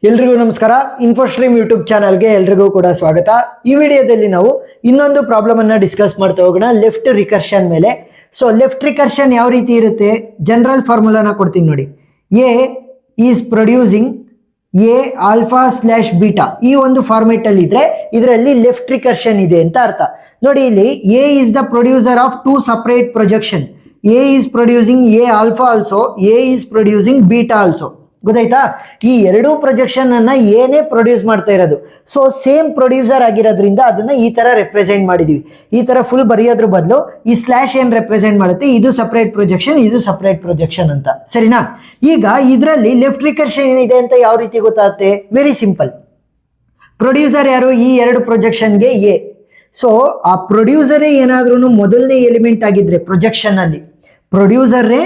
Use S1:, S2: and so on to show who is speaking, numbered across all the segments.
S1: ಎಲ್ರಿಗೂ ನಮಸ್ಕಾರ. ಇನ್ಫೋಸ್ಟ್ರೀಮ್ ಯೂಟ್ಯೂಬ್ ಚಾನಲ್ಗೆ ಎಲ್ರಿಗೂ ಕೂಡ ಸ್ವಾಗತ. ಈ ವಿಡಿಯೋದಲ್ಲಿ ನಾವು ಇನ್ನೊಂದು ಪ್ರಾಬ್ಲಮ್ ಅನ್ನ ಡಿಸ್ಕಸ್ ಮಾಡ್ತಾ ಹೋಗೋಣ, ಲೆಫ್ಟ್ ರಿಕರ್ಷನ್ ಮೇಲೆ. ಸೊ ಲೆಫ್ಟ್ ರಿಕರ್ಷನ್ ಯಾವ ರೀತಿ ಇರುತ್ತೆ, ಜನರಲ್ ಫಾರ್ಮುಲಾನ ಕೊಡ್ತೀನಿ ನೋಡಿ. A is producing A alpha slash beta, ಈ ಒಂದು ಫಾರ್ಮೆಟ್ ಅಲ್ಲಿ ಇದ್ರೆ ಇದರಲ್ಲಿ ಲೆಫ್ಟ್ ರಿಕರ್ಷನ್ ಇದೆ ಅಂತ ಅರ್ಥ. ನೋಡಿ, ಇಲ್ಲಿ A is the producer of two separate projection. A is producing A alpha also, A is producing beta also. ಗೊತ್ತಾಯ್ತಾ? ಈ ಎರಡೂ ಪ್ರೊಜೆಕ್ಷನ್ ಅನ್ನ ಏನೇ ಪ್ರೊಡ್ಯೂಸ್ ಮಾಡ್ತಾ ಇರೋದು. ಸೊ ಸೇಮ್ ಪ್ರೊಡ್ಯೂಸರ್ ಆಗಿರೋದ್ರಿಂದ ಅದನ್ನ ಈ ತರ ರೆಪ್ರೆಸೆಂಟ್ ಮಾಡಿದೀವಿ. ಈ ತರ ಫುಲ್ ಬರೆಯೋದ್ರ ಬದಲು ಈ ಸ್ಲ್ಯಾಶ್ ಏನ್ ರೆಪ್ರೆಸೆಂಟ್ ಮಾಡುತ್ತೆ, ಇದು ಸಪರೇಟ್ ಪ್ರೊಜೆಕ್ಷನ್, ಇದು ಸಪರೇಟ್ ಪ್ರೊಜೆಕ್ಷನ್ ಅಂತ. ಸರಿನಾ? ಈಗ ಇದರಲ್ಲಿ ಲೆಫ್ಟ್ ರಿಕರ್ಷನ್ ಏನಿದೆ ಅಂತ ಯಾವ ರೀತಿ ಗೊತ್ತಾಗುತ್ತೆ? Very simple. ಪ್ರೊಡ್ಯೂಸರ್ ಯಾರು ಈ ಎರಡು ಪ್ರೊಜೆಕ್ಷನ್ಗೆ? ಎ. ಸೊ ಆ ಪ್ರೊಡ್ಯೂಸರೇ ಏನಾದ್ರೂ ಮೊದಲನೇ ಎಲಿಮೆಂಟ್ ಆಗಿದ್ರೆ ಪ್ರೊಜೆಕ್ಷನ್ ಅಲ್ಲಿ, ಪ್ರೊಡ್ಯೂಸರೇ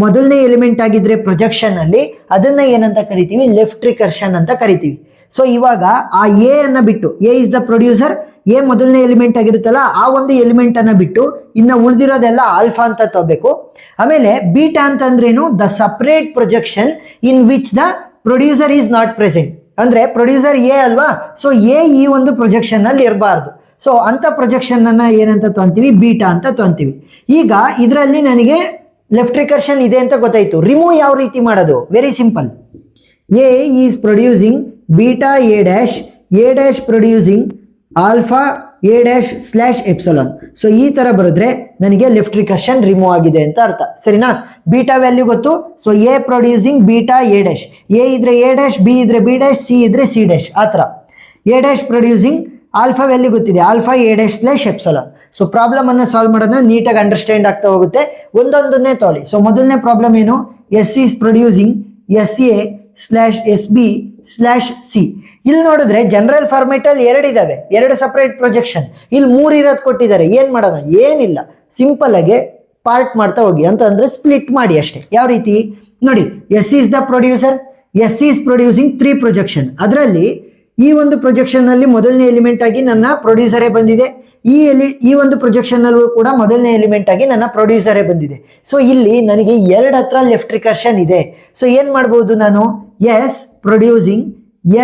S1: ಮೊದಲನೇ ಎಲಿಮೆಂಟ್ ಆಗಿದ್ರೆ ಪ್ರೊಜೆಕ್ಷನ್ ಅಲ್ಲಿ, ಅದನ್ನ ಏನಂತ ಕರಿತೀವಿ? ಲೆಫ್ಟ್ ರಿಕರ್ಷನ್ ಅಂತ ಕರಿತೀವಿ. ಸೊ ಇವಾಗ ಆ ಎ ಅನ್ನ ಬಿಟ್ಟು, A is the producer, A ಮೊದಲನೇ ಎಲಿಮೆಂಟ್ ಆಗಿರುತ್ತಲ್ಲ, ಆ ಒಂದು ಎಲಿಮೆಂಟ್ ಅನ್ನ ಬಿಟ್ಟು ಇನ್ನ ಉಳಿದಿರೋದೆಲ್ಲ ಆಲ್ಫಾ ಅಂತ ತಗೋಬೇಕು. ಆಮೇಲೆ ಬೀಟಾ ಅಂತಂದ್ರೇನು? The separate projection in which the producer is not present. ಅಂದ್ರೆ ಪ್ರೊಡ್ಯೂಸರ್ ಎ ಅಲ್ವಾ, ಸೊ ಎ ಈ ಒಂದು ಪ್ರೊಜೆಕ್ಷನ್ ಅಲ್ಲಿ ಇರಬಾರ್ದು. ಸೊ ಅಂತ ಪ್ರೊಜೆಕ್ಷನ್ ಅನ್ನ ಏನಂತ ತಗೊಂತೀವಿ? ಬೀಟಾ ಅಂತ ತಗೊಂತೀವಿ. ಈಗ ಇದರಲ್ಲಿ ನನಗೆ ಲೆಫ್ಟ್ ರಿಕರ್ಷನ್ ಇದೆ ಅಂತ ಗೊತ್ತಾಯ್ತು. ರಿಮೂವ್ ಯಾವ ರೀತಿ ಮಾಡೋದು? Very simple. A is producing beta A dash producing alpha A dash slash epsilon. So ಈ ತರ ಬರೆದ್ರೆ ನನಗೆ ಲೆಫ್ಟ್ ರಿಕರ್ಷನ್ ರಿಮೂವ್ ಆಗಿದೆ ಅಂತ ಅರ್ಥ. ಸರಿನಾ? ಬೀಟಾ ವ್ಯಾಲ್ಯೂ ಗೊತ್ತು. So A producing beta A dash, A ಇದ್ರೆ ಎ ಡ್ಯಾಶ್, ಬಿ ಇದ್ರೆ ಬಿ ಡ್ಯಾಶ್, ಸಿ ಇದ್ರೆ ಸಿ ಡ್ಯಾಶ್. ಆ ಥರ A dash producing alpha value ಗೊತ್ತಿದೆ, alpha A dash slash epsilon. So problem ಅನ್ನು ಸಾಲ್ವ್ ಮಾಡೋದನ್ನ ನೀಟಾಗಿ ಅಂಡರ್ಸ್ಟ್ಯಾಂಡ್ ಆಗ್ತಾ ಹೋಗುತ್ತೆ. ಒಂದೊಂದನ್ನೇ ತೊಗೊಳ್ಳಿ. ಸೊ ಮೊದಲನೇ ಪ್ರಾಬ್ಲಮ್ ಏನು? S is producing S A slash S B slash C. ಇಲ್ಲಿ ನೋಡಿದ್ರೆ ಜನರಲ್ ಫಾರ್ಮೆಟ್ ಅಲ್ಲಿ ಎರಡಿದಾವೆ, ಎರಡು ಸಪರೇಟ್ ಪ್ರೊಜೆಕ್ಷನ್. ಇಲ್ಲಿ ಮೂರು ಇರೋದು ಕೊಟ್ಟಿದ್ದಾರೆ. ಏನ್ ಮಾಡೋಣ? ಏನಿಲ್ಲ, ಸಿಂಪಲ್ ಆಗಿ ಪಾರ್ಟ್ ಮಾಡ್ತಾ ಹೋಗಿ, ಅಂತ ಅಂದ್ರೆ ಸ್ಪ್ಲಿಟ್ ಮಾಡಿ ಅಷ್ಟೇ. ಯಾವ ರೀತಿ ನೋಡಿ, S is the producer, S is producing three projection. ಅದರಲ್ಲಿ ಈ ಒಂದು ಪ್ರೊಜೆಕ್ಷನ್ ಅಲ್ಲಿ ಮೊದಲನೇ ಎಲಿಮೆಂಟ್ ಆಗಿ ನನ್ನ ಪ್ರೊಡ್ಯೂಸರೇ ಬಂದಿದೆ. ಈ ಒಂದು ಪ್ರೊಜೆಕ್ಷನ್ ಅಲ್ಲೂ ಕೂಡ ಮೊದಲನೇ ಎಲಿಮೆಂಟ್ ಆಗಿ ನನ್ನ ಪ್ರೊಡ್ಯೂಸರೇ ಬಂದಿದೆ. ಸೊ ಇಲ್ಲಿ ನನಗೆ ಎರಡು ಹತ್ರ ಲೆಫ್ಟ್ ರಿಕರ್ಷನ್ ಇದೆ. ಸೊ ಏನ್ ಮಾಡ್ಬೋದು ನಾನು? S producing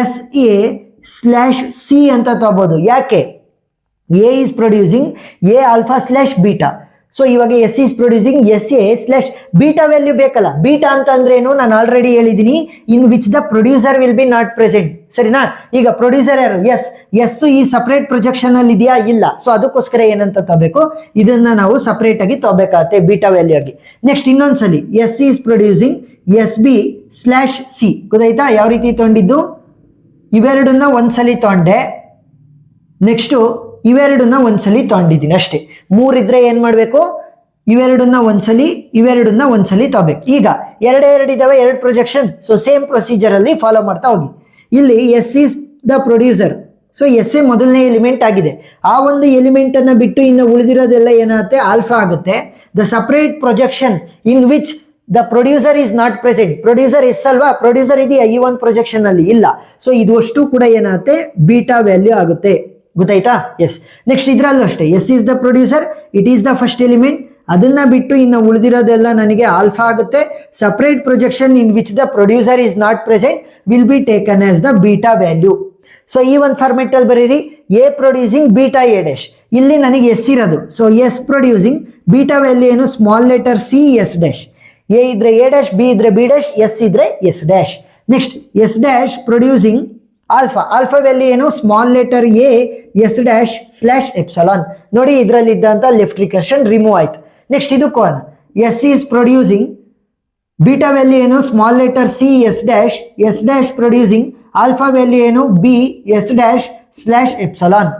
S1: S A slash C ಅಂತ ತಗೋಬಹುದು. ಯಾಕೆ? A is producing A alpha slash beta. So ಇವಾಗ S is producing S A slash beta value ಬೇಕಲ್ಲ. ಬೀಟಾ ಅಂತ ಅಂದ್ರೇನು? ನಾನು ಆಲ್ರೆಡಿ ಹೇಳಿದ್ದೀನಿ, in which the producer will be not present. ಸರಿನಾ? ಈಗ ಪ್ರೊಡ್ಯೂಸರ್ ಯಾರು? ಎಸ್ ಈ ಸಪರೇಟ್ ಪ್ರೊಜೆಕ್ಷನ್ ಅಲ್ಲಿ ಇದೆಯಾ? ಇಲ್ಲ. ಸೊ ಅದಕ್ಕೋಸ್ಕರ ಏನಂತ ತಗೋಬೇಕು? ಇದನ್ನ ನಾವು ಸಪರೇಟ್ ಆಗಿ ತಗೋಬೇಕಾಗತ್ತೆ ಬೀಟಾ ವ್ಯಾಲ್ಯೂ ಆಗಿ. ನೆಕ್ಸ್ಟ್ ಇನ್ನೊಂದ್ಸಲಿ S is producing S B slash C. ಗೊತ್ತಾಯ್ತಾ ಯಾವ ರೀತಿ ತಗೊಂಡಿದ್ದು? ಇವೆರಡನ್ನ ಒಂದ್ಸಲಿ ತಗೊಂಡೆ, ನೆಕ್ಸ್ಟು ಇವೆರಡನ್ನ ಒಂದ್ಸಲಿ ತಗೊಂಡಿದ್ದೀನಿ ಅಷ್ಟೇ. ಮೂರಿದ್ರೆ ಏನ್ ಮಾಡ್ಬೇಕು? ಇವೆರಡನ್ನ ಒಂದ್ಸಲಿ ತಗೋಬೇಕು. ಈಗ ಎರಡಿದಾವೆ, ಎರಡು ಪ್ರೊಜೆಕ್ಷನ್. ಸೊ ಸೇಮ್ ಪ್ರೊಸೀಜರ್ ಅಲ್ಲಿ ಫಾಲೋ ಮಾಡ್ತಾ ಹೋಗಿ. ಇಲ್ಲಿ S is the producer, so S A ಮೊದಲನೇ ಎಲಿಮೆಂಟ್ ಆಗಿದೆ. ಆ ಒಂದು ಎಲಿಮೆಂಟ್ ಅನ್ನ ಬಿಟ್ಟು ಇನ್ನು ಉಳಿದಿರೋದೆಲ್ಲ ಏನಾಗುತ್ತೆ? ಆಲ್ಫಾ ಆಗುತ್ತೆ. The separate projection in which the producer is not present. Producer S ಅಲ್ವಾ, ಪ್ರೊಡ್ಯೂಸರ್ ಇದೆಯಾ ಈ ಒಂದು ಪ್ರೊಜೆಕ್ಷನ್ ಅಲ್ಲಿ? ಇಲ್ಲ. ಸೊ ಇದು ಅಷ್ಟು ಕೂಡ ಏನಾಗುತ್ತೆ? ಬೀಟಾ ವ್ಯಾಲ್ಯೂ ಆಗುತ್ತೆ. ಗೊತ್ತಾಯ್ತಾ? ಎಸ್. ನೆಕ್ಸ್ಟ್ ಇದ್ರಲ್ಲೂ ಅಷ್ಟೇ, S is the producer, it is the first element. ಅದನ್ನ ಬಿಟ್ಟು ಇನ್ನು ಉಳಿದಿರೋದೆಲ್ಲ ನನಗೆ ಆಲ್ಫಾ ಆಗುತ್ತೆ. Separate projection in which the producer is not present will be taken as the beta value. So ಈ ಒಂದು ಫಾರ್ಮೆಟ್ ಅಲ್ಲಿ ಬರೀರಿ, A producing beta A dash. ಇಲ್ಲಿ ನನಗೆ ಎಸ್ ಇರೋದು. So S producing beta value ಏನು? Small letter C S dash. A ಇದ್ರೆ A dash, B ಇದ್ರೆ ಬಿ ಡ್ಯಾಶ್, ಎಸ್ ಇದ್ರೆ S dash. Next S dash producing alpha value ಏನು? Small letter A S dash slash epsilon. ನೋಡಿ ಇದರಲ್ಲಿ ಇದ್ದಂತ left recursion remove ಆಯ್ತು. Next ಇದಕ್ಕೂ S is producing beta value ಏನು? Small letter C S dash producing alpha value ಏನು? B S dash slash epsilon.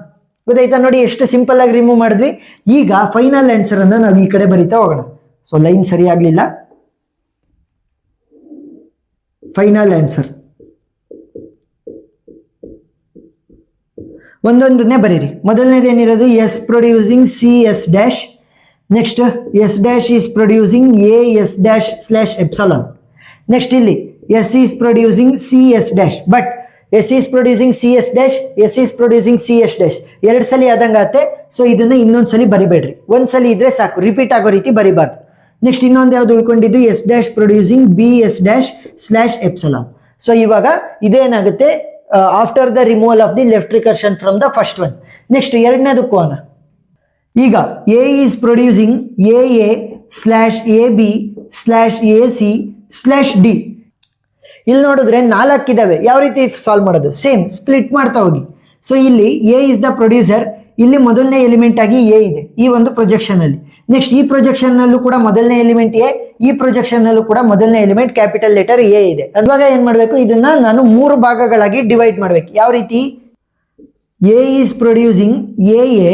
S1: ಗೊತ್ತಾಯ್ತಾ? ನೋಡಿ ಎಷ್ಟು ಸಿಂಪಲ್ ಆಗಿ ರಿಮೂವ್ ಮಾಡಿದ್ವಿ. ಈಗ ಫೈನಲ್ ಆನ್ಸರ್ ಅನ್ನ ನಾವು ಈ ಕಡೆ ಬರೀತಾ ಹೋಗೋಣ. ಸೊ ಲೈನ್ ಸರಿ ಆಗ್ಲಿಲ್ಲ. ಫೈನಲ್ ಆನ್ಸರ್ ಒಂದೊಂದನ್ನೇ ಬರೀರಿ. ಮೊದಲನೇದೇನಿರೋದು? S producing C S dash. Next S dash is producing A S dash slash epsilon. Next ಇಲ್ಲಿ S is producing C S dash, but S is producing C S dash, S is producing C S dash ಎರಡು ಸಲ ಆದಂಗಾಗತ್ತೆ. So ಇದನ್ನ ಇನ್ನೊಂದ್ಸಲಿ ಬರಿಬೇಡ್ರಿ, ಒಂದ್ಸಲಿ ಇದ್ರೆ ಸಾಕು, repeat ಆಗೋ ರೀತಿ ಬರಿಬಾರ್ದು. Next ಇನ್ನೊಂದು ಯಾವ್ದು ಉಳ್ಕೊಂಡಿದ್ದು? S dash producing B S dash slash epsilon. So ಇವಾಗ ಇದೇನಾಗುತ್ತೆ after the removal of the left recursion from the first one. Next ಎರಡನೇದಕ್ಕೂ ಹೋಗೋಣ. ಈಗ A is producing A slash A B slash A C slash D. ಇಲ್ಲಿ ನೋಡಿದ್ರೆ 4 ಇದಾವೆ. ಯಾವ ರೀತಿ ಸಾಲ್ವ್ ಮಾಡೋದು? ಸೇಮ್ ಸ್ಪ್ಲಿಟ್ ಮಾಡ್ತಾ ಹೋಗಿ. ಸೊ ಇಲ್ಲಿ ಎ ಇಸ್ ದ ಪ್ರೊಡ್ಯೂಸರ್, ಇಲ್ಲಿ ಮೊದಲನೇ ಎಲಿಮೆಂಟ್ ಆಗಿ ಎ ಇದೆ ಈ ಒಂದು ಪ್ರೊಜೆಕ್ಷನ್ ಅಲ್ಲಿ. ನೆಕ್ಸ್ಟ್ ಈ ಪ್ರೊಜೆಕ್ಷನ್ ನಲ್ಲೂ ಕೂಡ ಮೊದಲನೇ ಎಲಿಮೆಂಟ್ ಎ, ಈ ಪ್ರೊಜೆಕ್ಷನ್ ನಲ್ಲೂ ಕೂಡ ಮೊದಲನೇ ಎಲಿಮೆಂಟ್ ಕ್ಯಾಪಿಟಲ್ ಲೆಟರ್ ಎ ಇದೆ. ಅದ್ವಾಗ ಏನ್ ಮಾಡ್ಬೇಕು, ಇದನ್ನ ನಾನು 3 ಭಾಗಗಳಾಗಿ ಡಿವೈಡ್ ಮಾಡ್ಬೇಕು. ಯಾವ ರೀತಿ? A is producing A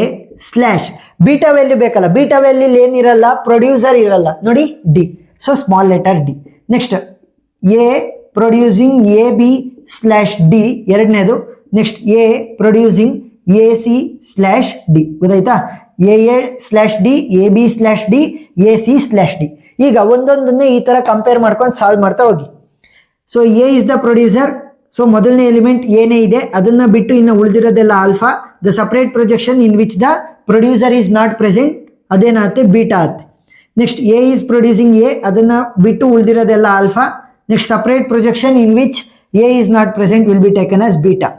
S1: slash beta value ಬೇಕಲ್ಲ, ಬೀಟಾ ವ್ಯಾಲ್ಯೂ ಏನಿರಲ್ಲ, ಪ್ರೊಡ್ಯೂಸರ್ ಇರಲ್ಲ ನೋಡಿ, D. So small letter D. Next A producing A B slash D ಎರಡನೇದು. Next A producing A C slash D. ಗೊತ್ತಾಯ್ತಾ? A slash D, A B slash D, A C slash D. ಈಗ ಒಂದೊಂದನ್ನೇ ಈ ತರ compare ಮಾಡ್ಕೊಂಡು solve ಮಾಡ್ತಾ ಹೋಗಿ. So A is the producer. So ಮೊದಲನೇ ಎಲಿಮೆಂಟ್ ಏನೇ ಇದೆ ಅದನ್ನ ಬಿಟ್ಟು ಇನ್ನು ಉಳಿದಿರೋದೆಲ್ಲ alpha. The separate projection in which the producer is not present ಅದೇನಾಗುತ್ತೆ, ಬೀಟಾ ಆಗುತ್ತೆ. Next A is producing A, ಅದನ್ನ ಬಿಟ್ಟು ಉಳಿದಿರೋದೆಲ್ಲ alpha. Next separate projection in which A is not present will be taken as beta.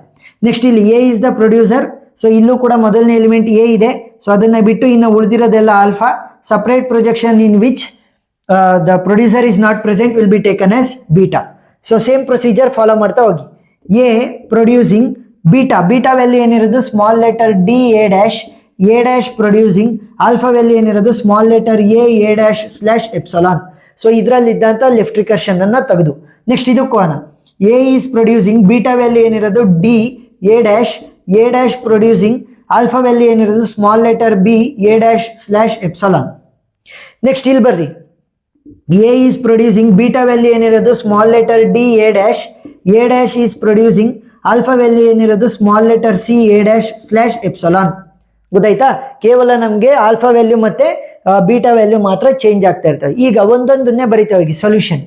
S1: Next ಇಲ್ಲಿ A is the producer. So ಇಲ್ಲೂ ಕೂಡ ಮೊದಲನೇ element A ಇದೆ. ಸೊ ಅದನ್ನ ಬಿಟ್ಟು ಇನ್ನು ಉಳಿದಿರೋದೆಲ್ಲ alpha. Separate projection in which the producer is not present will be taken as beta. So same procedure follow ಮಾಡ್ತಾ ಹೋಗಿ. A producing beta, beta value ಏನಿರೋದು small letter D A dash producing alpha value ಏನಿರೋದು small letter A dash slash epsilon. So ಇದರಲ್ಲಿದ್ದಂಥ left recursion ಅನ್ನ ತೆಗೆದು next ಇದಕ್ಕೂ ಹೋಗೋಣ. A is producing beta value ಏನಿರೋದು D A dash producing alpha value ಏನಿರೋದು small letter B A dash slash epsilon. Next ಇಲ್ಲಿ ಬರ್ರಿ, A is producing beta value ಏನಿರೋದು small letter D A dash is producing alpha value ಏನಿರೋದು small letter C A dash slash epsilon. ಗೊತ್ತಾಯ್ತಾ? ಕೇವಲ ನಮಗೆ alpha value ಮತ್ತೆ beta value ಮಾತ್ರ change ಆಗ್ತಾ ಇರ್ತವೆ. ಈಗ ಒಂದೊಂದನ್ನೇ ಬರಿತಾ ಹೋಗಿ ಸೊಲ್ಯೂಷನ್.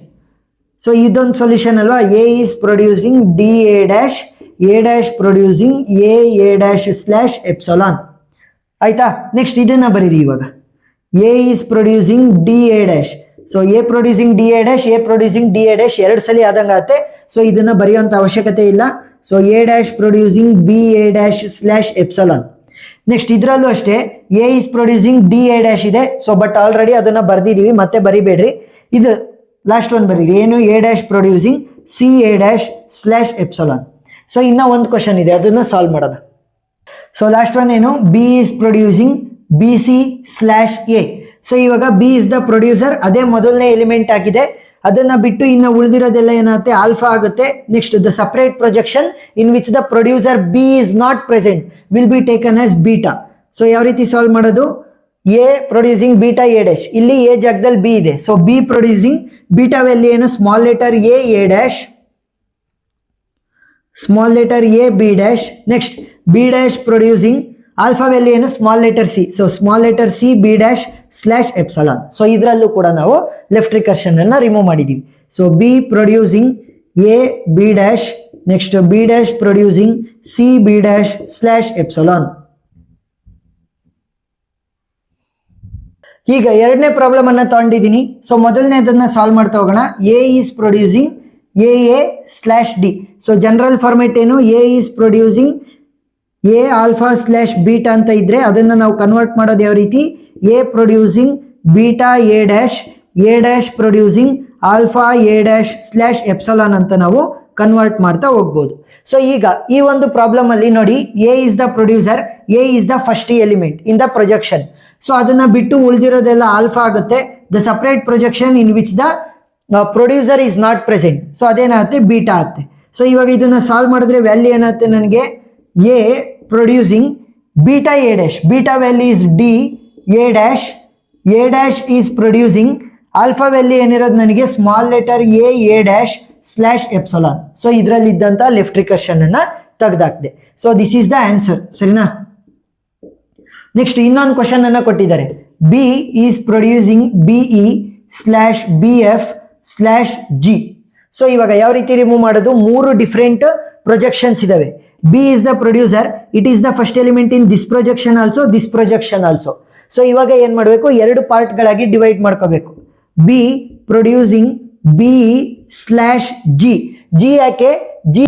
S1: ಸೊ ಇದೊಂದು ಸೊಲ್ಯೂಷನ್ ಅಲ್ವಾ. A is producing D A dash producing A dash slash epsilon. ಆಯ್ತಾ? ನೆಕ್ಸ್ಟ್ ಇದನ್ನ ಬರೀರಿ ಇವಾಗ. A is producing D A dash. So A producing D A producing D A dash 2 ಸಲ ಆದಂಗಾಗತ್ತೆ. ಸೊ ಇದನ್ನ ಬರೆಯುವಂತ ಅವಶ್ಯಕತೆ ಇಲ್ಲ. So A dash producing B A dash slash epsilon. Next ಇದರಲ್ಲೂ ಅಷ್ಟೇ A is producing D A dash ಇದೆ. So but already ಅದನ್ನ ಬರ್ದಿದೀವಿ, ಮತ್ತೆ ಬರಿಬೇಡ್ರಿ. ಇದು ಲಾಸ್ಟ್ ಒನ್ ಬರೀರಿ. ಏನು? A dash producing C A dash slash epsilon. So ಇನ್ನ ಒಂದು ಕ್ವಶನ್ ಇದೆ, ಅದನ್ನ ಸಾಲ್ವ್ ಮಾಡೋಣ. ಸೊ ಲಾಸ್ಟ್ ಒನ್ ಏನು? B is producing B C slash A. So ಇವಾಗ ಬಿ ಇಸ್ ದ ಪ್ರೊಡ್ಯೂಸರ್, ಅದೇ ಮೊದಲನೇ ಎಲಿಮೆಂಟ್ ಆಗಿದೆ. ಅದನ್ನ ಬಿಟ್ಟು ಇನ್ನು ಉಳಿದಿರೋದೆಲ್ಲ ಏನಾಗುತ್ತೆ, ಆಲ್ಫಾ ಆಗುತ್ತೆ. Next the separate projection in which the producer B is not present will be taken as beta. So ಯಾವ ರೀತಿ ಸಾಲ್ವ್ ಮಾಡೋದು? A producing beta A dash, ಇಲ್ಲಿ ಎ ಜಾಗದಲ್ಲಿ ಬಿ ಇದೆ. So B producing beta value ಏನು small letter A dash small letter A B dash. Next B dash producing alpha value ಏನು small letter C. So small letter C B dash slash epsilon. So ಇದರಲ್ಲೂ ಕೂಡ ನಾವು left recursion ಅನ್ನ remove ಮಾಡಿದೀವಿ. So B producing A B dash, next B dash producing C B dash slash epsilon. ಈಗ ಎರಡನೇ problem ಅನ್ನ ತಗೊಂಡಿದ್ದೀನಿ. So ಮೊದಲನೇದನ್ನ solve ಮಾಡ್ತಾ ಹೋಗೋಣ. A is producing A slash D. So general format ಏನು? A is producing A alpha slash beta ಅಂತ ಇದ್ರೆ ಅದನ್ನ ನಾವು ಕನ್ವರ್ಟ್ ಮಾಡೋದು ಯಾವ ರೀತಿ? A producing beta A dash producing alpha A dash slash epsilon ಅಂತ ನಾವು ಕನ್ವರ್ಟ್ ಮಾಡ್ತಾ ಹೋಗ್ಬೋದು. ಸೊ ಈಗ ಈ ಒಂದು ಪ್ರಾಬ್ಲಮ್ ಅಲ್ಲಿ ನೋಡಿ, A is the producer, A is the first element in the projection. So ಅದನ್ನ ಬಿಟ್ಟು ಉಳಿದಿರೋದೆಲ್ಲ ಆಲ್ಫಾ ಆಗುತ್ತೆ. The separate projection in which the producer is not present. So ಅದೇನಾಗುತ್ತೆ, ಬೀಟಾ ಆಗುತ್ತೆ. ಸೊ ಇವಾಗ ಇದನ್ನ ಸಾಲ್ವ್ ಮಾಡಿದ್ರೆ ವ್ಯಾಲ್ಯೂ ಏನಾಗುತ್ತೆ ನನಗೆ? A producing beta A dash, beta value is D A dash is producing alpha value ಏನಿರೋದು ನನಗೆ small letter A dash slash epsilon. So ಇದರಲ್ಲಿ ಇದ್ದಂತ ಲೆಫ್ಟ್ ರಿಕರ್ಷನ್ ಅನ್ನ ತೆಗೆದಾಕ್ದೆ. So this is the answer. ಸರಿನಾ? ನೆಕ್ಸ್ಟ್ ಇನ್ನೊಂದು ಕ್ವಶನ್ ಅನ್ನ ಕೊಟ್ಟಿದ್ದಾರೆ. B is producing B E slash B F slash G. So ಇವಾಗ ಯಾವ ರೀತಿ ರಿಮೂವ್ ಮಾಡೋದು? 3 ಡಿಫ್ರೆಂಟ್ ಪ್ರೊಜೆಕ್ಷನ್ಸ್ ಇದಾವೆ. B is the producer, it is the first element in this projection also, this projection also. So ಇವಾಗ ಏನ್ ಮಾಡಬೇಕು? 2 ಪಾರ್ಟ್ಗಳಾಗಿ ಡಿವೈಡ್ ಮಾಡ್ಕೋಬೇಕು. B producing B slash G. G ಯಾಕೆ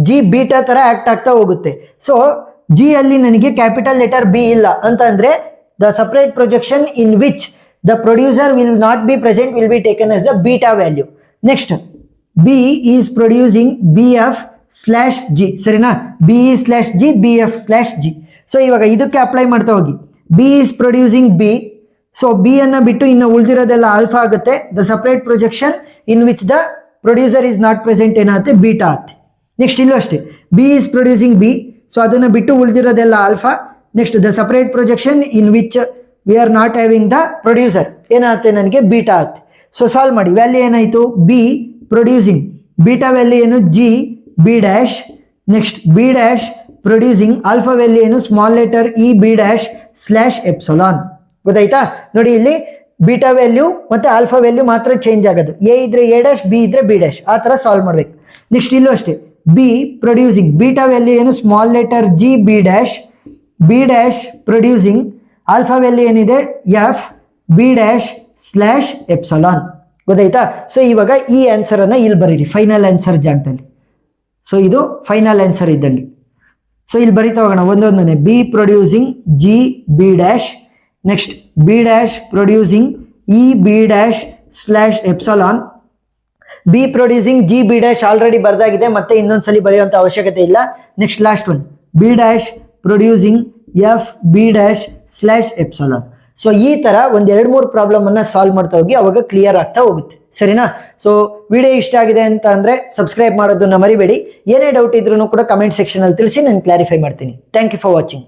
S1: ಜಿ ಬೀಟಾ ತರ ಆಕ್ಟ್ ಆಗ್ತಾ ಹೋಗುತ್ತೆ. ಸೊ ಜಿ ಅಲ್ಲಿ ನನಗೆ ಕ್ಯಾಪಿಟಲ್ ಲೆಟರ್ ಬಿ ಇಲ್ಲ ಅಂತ ಅಂದ್ರೆ the separate projection in which the producer will not be present will be taken as the beta value. Next B is producing B F slash G, ಸರಿನಾ? B E slash G, B F slash G. So ಇವಾಗ ಇದಕ್ಕೆ apply ಮಾಡ್ತಾ ಹೋಗಿ. B is producing B, so B ಅನ್ನ ಬಿಟ್ಟು ಇನ್ನು ಉಳಿದಿರೋದೆಲ್ಲ alpha ಆಗುತ್ತೆ. The separate projection in which the producer is not present ಏನಾಗುತ್ತೆ, ಬೀಟಾ ಆಗುತ್ತೆ. ನೆಕ್ಸ್ಟ್ ಇಲ್ಲೂ ಅಷ್ಟೇ, B is producing B, so ಅದನ್ನು ಬಿಟ್ಟು ಉಳಿದಿರೋದೆಲ್ಲ alpha. Next the separate projection in which we are not having the producer ಏನಾಗುತ್ತೆ, ನನಗೆ ಬೀಟಾ ಆಗುತ್ತೆ. ಸೊ ಸಾಲ್ವ್ ಮಾಡಿ. ವ್ಯಾಲ್ಯೂ ಏನಾಯಿತು, ಬಿ ಪ್ರೊಡ್ಯೂಸಿಂಗ್, ಬೀಟಾ ವ್ಯಾಲ್ಯೂ ಏನು, G B dash. Next B dash producing alpha value ಏನು, small letter E B dash slash epsilon. ಗೊತ್ತಾಯ್ತಾ? ನೋಡಿ ಇಲ್ಲಿ ಬೀಟಾ ವ್ಯಾಲ್ಯೂ ಮತ್ತೆ ಆಲ್ಫಾ ವ್ಯಾಲ್ಯೂ ಮಾತ್ರ ಚೇಂಜ್ ಆಗೋದು. ಎ ಇದ್ರೆ ಎ ಡ್ಯಾಶ್, ಬಿ ಇದ್ರೆ ಬಿ ಡ್ಯಾಶ್, ಆ ಥರ ಸಾಲ್ವ್ ಮಾಡಬೇಕು. ನೆಕ್ಸ್ಟ್ ಇಲ್ಲೂ ಅಷ್ಟೇ, ಬಿ ಪ್ರೊಡ್ಯೂಸಿಂಗ್ ಬೀಟಾ ವ್ಯಾಲ್ಯೂ ಏನು, small letter g B dash, B dash producing alpha value ಏನಿದೆ F B dash slash epsilon. ಗೊತ್ತಾಯ್ತಾ? ಸೊ ಇವಾಗ ಈ ಆನ್ಸರ್ ಅನ್ನ ಇಲ್ಲಿ ಬರೀರಿ ಫೈನಲ್ ಆನ್ಸರ್ ಜಾಗದಲ್ಲಿ. ಸೊ ಇದು ಫೈನಲ್ ಆನ್ಸರ್ ಇದ್ದಂಗೆ. ಸೊ ಇಲ್ಲಿ ಬರಿತಾ ಹೋಗೋಣ ಒಂದೊಂದನೇ. B producing G B dash, next B dash producing E B dash slash epsilon. B producing G B dash already ಬರ್ದಾಗಿದೆ, ಮತ್ತೆ ಇನ್ನೊಂದ್ಸಲಿ ಬರೆಯುವಂತ ಅವಶ್ಯಕತೆ ಇಲ್ಲ. Next last one, B dash producing F B dash slash epsilon. So ಈ ತರ ಒಂದ್ 2-3 problem ಅನ್ನ ಸಾಲ್ವ್ ಮಾಡ್ತಾ ಹೋಗಿ ಅವಾಗ ಕ್ಲಿಯರ್ ಆಗ್ತಾ ಹೋಗುತ್ತೆ. ಸರಿನಾ? ಸೊ ವಿಡಿಯೋ ಇಷ್ಟ ಆಗಿದೆ ಅಂತ ಅಂದ್ರೆ ಸಬ್ಸ್ಕ್ರೈಬ್ ಮಾಡೋದನ್ನ ಮರಿಬೇಡಿ. ಏನೇ ಡೌಟ್ ಇದ್ರೂ ಕೂಡ ಕಮೆಂಟ್ ಸೆಕ್ಷನ್ ಅಲ್ಲಿ ತಿಳಿಸಿ, ನಾನು ಕ್ಲಾರಿಫೈ ಮಾಡ್ತೀನಿ. Thank you for watching.